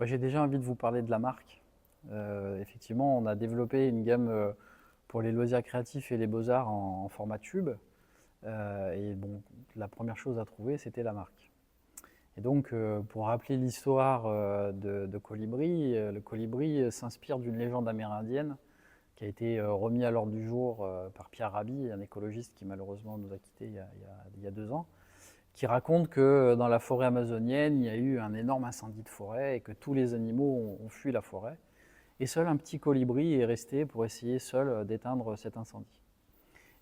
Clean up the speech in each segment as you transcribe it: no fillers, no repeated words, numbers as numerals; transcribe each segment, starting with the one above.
J'ai déjà envie de vous parler de la marque. Effectivement, on a développé une gamme pour les loisirs créatifs et les beaux-arts en format tube. Et bon, la première chose à trouver, c'était la marque. Et donc, pour rappeler l'histoire de Colibri, le Colibri s'inspire d'une légende amérindienne qui a été remis à l'ordre du jour par Pierre Rabhi, un écologiste qui malheureusement nous a quittés il y a 2 ans, qui raconte que dans la forêt amazonienne, il y a eu un énorme incendie de forêt et que tous les animaux ont fui la forêt. Et seul un petit colibri est resté pour essayer seul d'éteindre cet incendie.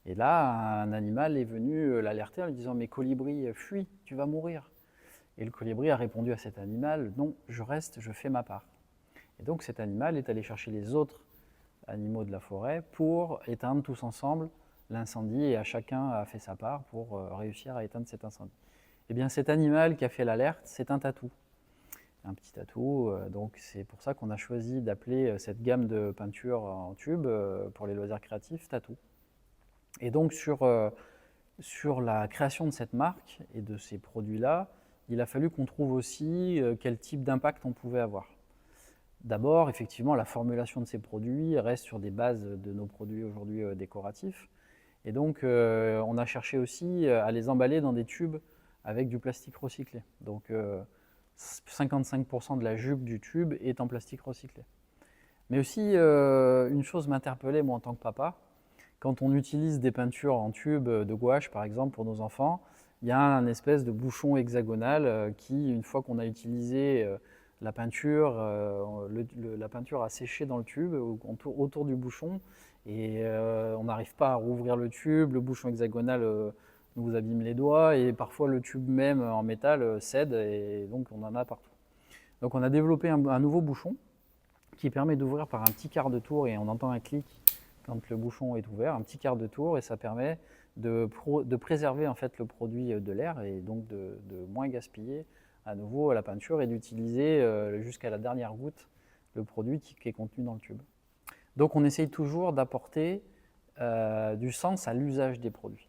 Et là, un animal est venu l'alerter en lui disant « Mais colibri, fuis, tu vas mourir ». Et le colibri a répondu à cet animal « Non, je reste, je fais ma part ». Et donc cet animal est allé chercher les autres animaux de la forêt pour éteindre tous ensemble l'incendie, et à chacun a fait sa part pour réussir à éteindre cet incendie. Et bien cet animal qui a fait l'alerte, c'est un tatou. Un petit tatou, donc c'est pour ça qu'on a choisi d'appeler cette gamme de peinture en tube pour les loisirs créatifs tatou. Et donc sur la création de cette marque et de ces produits-là, il a fallu qu'on trouve aussi quel type d'impact on pouvait avoir. D'abord, effectivement, la formulation de ces produits reste sur des bases de nos produits aujourd'hui décoratifs. Et donc, on a cherché aussi à les emballer dans des tubes avec du plastique recyclé. Donc, 55% de la jupe du tube est en plastique recyclé. Mais aussi, une chose m'interpellait, moi, en tant que papa. Quand on utilise des peintures en tube de gouache, par exemple, pour nos enfants, il y a un espèce de bouchon hexagonal qui, une fois qu'on a utilisé la peinture, la peinture a séché dans le tube autour du bouchon, et on n'arrive pas à rouvrir le tube, le bouchon hexagonal nous abîme les doigts, et parfois le tube même en métal cède, et donc on en a partout. Donc on a développé un nouveau bouchon qui permet d'ouvrir par un petit quart de tour, et on entend un clic quand le bouchon est ouvert, un petit quart de tour, et ça permet de préserver en fait le produit de l'air, et donc de moins gaspiller à nouveau la peinture, et d'utiliser jusqu'à la dernière goutte le produit qui est contenu dans le tube. Donc on essaye toujours d'apporter du sens à l'usage des produits.